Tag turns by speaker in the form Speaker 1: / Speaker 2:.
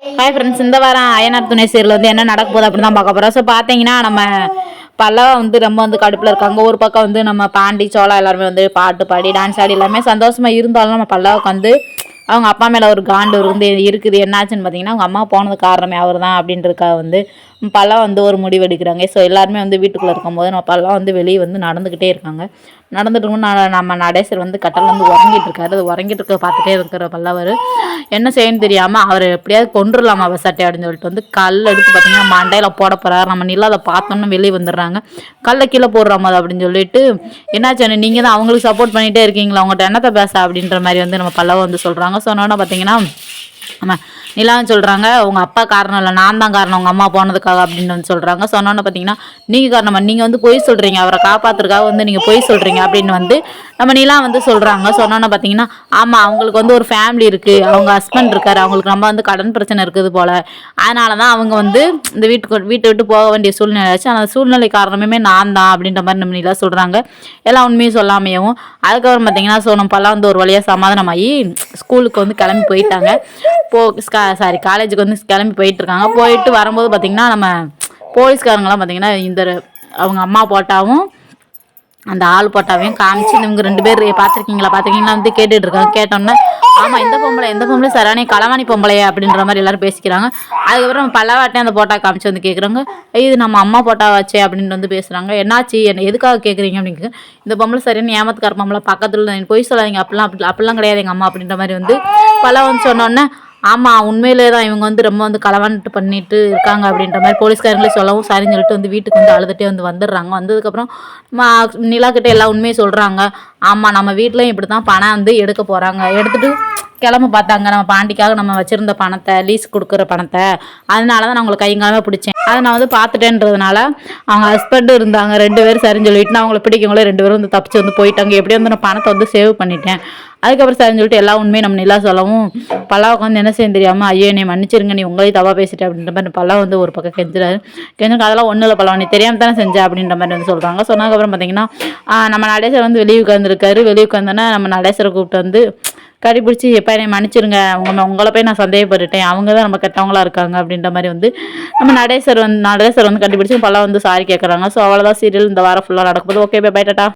Speaker 1: Hi friends, இந்த வாரம் அயனார் துணை சீரியல் வந்து என்ன நடக்க போகுது அப்படின்னு தான் பார்க்க போகிறோம். ஸோ பார்த்தீங்கன்னா நம்ம பல்லவா வந்து ரொம்ப வந்து கடுப்பில் இருக்காங்க. ஒரு பக்கம் வந்து நம்ம பாண்டி சோளா எல்லாருமே வந்து பாட்டு பாடி டான்ஸ் ஆடி எல்லாமே சந்தோஷமாக இருந்தாலும் நம்ம பல்லவாவுக்கு வந்து அவங்க அப்பா மேலே ஒரு காண்டு இருந்து இருக்குது. என்னாச்சுன்னு பார்த்தீங்கன்னா அவங்க அம்மா போனது காரணமே அவர் தான் அப்படின்றதுக்காக வந்து பல்லவா வந்து ஒரு முடிவு எடுக்கிறாங்க. ஸோ எல்லாருமே வந்து வீட்டுக்குள்ளே இருக்கும்போது நம்ம பல்லவா வந்து வெளியே வந்து நடந்துக்கிட்டே இருக்காங்க. நடந்துட்டு நம்ம நடேசர் வந்து கட்டல் வந்து உறங்கிட்டு இருக்காரு. அது உறங்கிட்டு இருக்க பார்த்துட்டே இருக்கிற பல்லவர் என்ன செய்யணும்னு தெரியாமல் அவர் எப்படியாவது கொண்டுடலாமா அவ சட்டை அப்படின்னு சொல்லிட்டு வந்து கல் எடுத்து பார்த்தீங்கன்னா மண்டையில் போட போகிறாரு. நம்ம நிலா அதை பார்த்தோம்னா வெளியே வந்துடுறாங்க. கல்லை கீழே போடுறாமா அப்படின்னு சொல்லிட்டு என்னாச்சு நீங்கள் தான் அவங்களுக்கு சப்போர்ட் பண்ணிகிட்டே இருக்கீங்களா, அவங்கள்ட்ட என்னத்தை பேச அப்படின்ற மாதிரி வந்து நம்ம பல்லவ வந்து சொல்கிறாங்க. சொன்னோன்னா பார்த்தீங்கன்னா ஆமாம் நிலான்னு சொல்கிறாங்க, உங்கள் அப்பா காரணம் இல்லை, நான் தான் காரணம் உங்கள் அம்மா போனதுக்காக அப்படின்னு வந்து சொல்கிறாங்க. சொன்னோன்னு பார்த்தீங்கன்னா நீங்கள் காரணமா, நீங்கள் வந்து பொய் சொல்கிறீங்க, அவரை காப்பாற்றுறதுக்காக வந்து நீங்கள் பொய் சொல்கிறீங்க அப்படின்னு வந்து நம்ம நிலா வந்து சொல்கிறாங்க. சொன்னோன்னு பார்த்தீங்கன்னா ஆமாம் அவங்களுக்கு வந்து ஒரு ஃபேமிலி இருக்குது, அவங்க ஹஸ்பண்ட் இருக்கார், அவங்களுக்கு ரொம்ப வந்து கடன் பிரச்சனை இருக்குது போல், அதனால தான் அவங்க வந்து இந்த வீட்டை விட்டு போக வேண்டிய சூழ்நிலை ஆச்சு. அந்த சூழ்நிலை காரணமே நான் தான் அப்படின்ற மாதிரி நம்ம நிலா சொல்கிறாங்க. எல்லாம் உண்மையும் சொல்லாமையும் அதுக்கப்புறம் பார்த்தீங்கன்னா சோனம்பாலாம் வந்து ஒரு வழியாக சமாதானமாகி ஸ்கூலுக்கு வந்து கிளம்பி போயிட்டாங்க. காலேஜுக்கு வந்து கிளம்பி போயிட்டுருக்காங்க. போயிட்டு வரும்போது பார்த்திங்கன்னா நம்ம போலீஸ்காரங்களாம் பார்த்திங்கன்னா அவங்க அம்மா போட்டாவும் அந்த ஆள் போட்டாவையும் காமிச்சு இவங்க 2 பேர் பார்த்துருக்கீங்களா வந்து கேட்டுட்டு இருக்காங்க. கேட்டோன்னே ஆமாம் எந்த பொம்பளை சரானே களவாணி பொம்பளையா அப்படின்ற மாதிரி எல்லாரும் பேசிக்கிறாங்க. அதுக்கப்புறம் பல்லவாட்டே அந்த போட்டா காமிச்சு வந்து கேட்குறாங்க, இது நம்ம அம்மா போட்டா வச்சே அப்படின்னு வந்து பேசுகிறாங்க. என்னாச்சு என்ன எதுக்காக கேட்குறீங்க அப்படின்னு இந்த பொம்பளை சரியான ஏமாத்துக்கார பொம்பளை பக்கத்தில் பொய் சொல்லாதீங்க, அப்படிலாம் கிடையாது எங்கள் அம்மா அப்படின்ற மாதிரி வந்து பல்லவ வந்து சொன்னோன்னே ஆமாம் உண்மையிலே தான் இவங்க வந்து ரொம்ப வந்து களவான்ட்டு பண்ணிட்டு இருக்காங்க அப்படின்ற மாதிரி போலீஸ்காரங்களே சொல்லவும் சரின்னு சொல்லிட்டு வந்து வீட்டுக்கு வந்து அழுதுகிட்டே வந்து வந்துடுறாங்க. வந்ததுக்கப்புறம் நிலாக்கிட்ட எல்லா உண்மையை சொல்கிறாங்க. ஆமாம் நம்ம வீட்லையும் இப்படி தான் பணம் வந்து எடுக்க போகிறாங்க, எடுத்துகிட்டு கிளம்ப பார்த்தாங்க. நம்ம பாண்டிக்காக நம்ம வச்சுருந்த பணத்தை லீஸ் கொடுக்குற பணத்தை, அதனால தான் நான் உங்களுக்கு கைங்காலமாக பிடிச்சேன். அதை நான் வந்து பார்த்துட்டேன்றதுனால அவங்க ஹஸ்பண்டும் இருந்தாங்க 2 பேரும் சரின்னு சொல்லிட்டு நான் அவங்கள பிடிக்கவங்களே 2 பேரும் வந்து தப்பிச்சு வந்து போயிட்டாங்க. எப்படியும் வந்து நான் பணத்தை வந்து சேவ் பண்ணிட்டேன். அதுக்கப்புறம் சரின்னு சொல்லிட்டு எல்லா உண்மையும் நம்ம நிலா சொல்லவும் பல்லாவுக்கு வந்து என்ன செய்ய தெரியாமல் ஐயோ என்னை மன்னிச்சிருங்க, நீ உங்களையும் தவா பேசிட்டேன் அப்படின்ற மாதிரி பல்லா வந்து ஒரு பக்கம் கெஞ்சுறாரு. அதெல்லாம் ஒன்றும் இல்லை பல்லவா, நீ தெரியாமல் தானே செஞ்சேன் அப்படின்ற மாதிரி வந்து சொல்கிறாங்க. சொன்னதுக்கப்புறம் பார்த்தீங்கன்னா நம்ம நடேசர் வந்து வெளியே உட்காந்துருக்காரு. வெளியே உட்காந்தோன்னா நம்ம நடேசரை கூப்பிட்டு வந்து கடைபிடிச்சி எப்போ என்னை மன்னிச்சிருங்க, உங்களை போய் நான் சந்தேகப்பட்டுட்டேன், அவங்க தான் நம்ம கெட்டவங்களா இருக்காங்க அப்படின்ற மாதிரி வந்து நம்ம நடேசர் வந்து கண்டுபிடிச்சி பல்லா வந்து சாரி கேட்குறாங்க. ஸோ அவ்வளோதான் சீரியல் இந்த வாரம் ஃபுல்லாக நடக்கும்போது. Okay bye tata.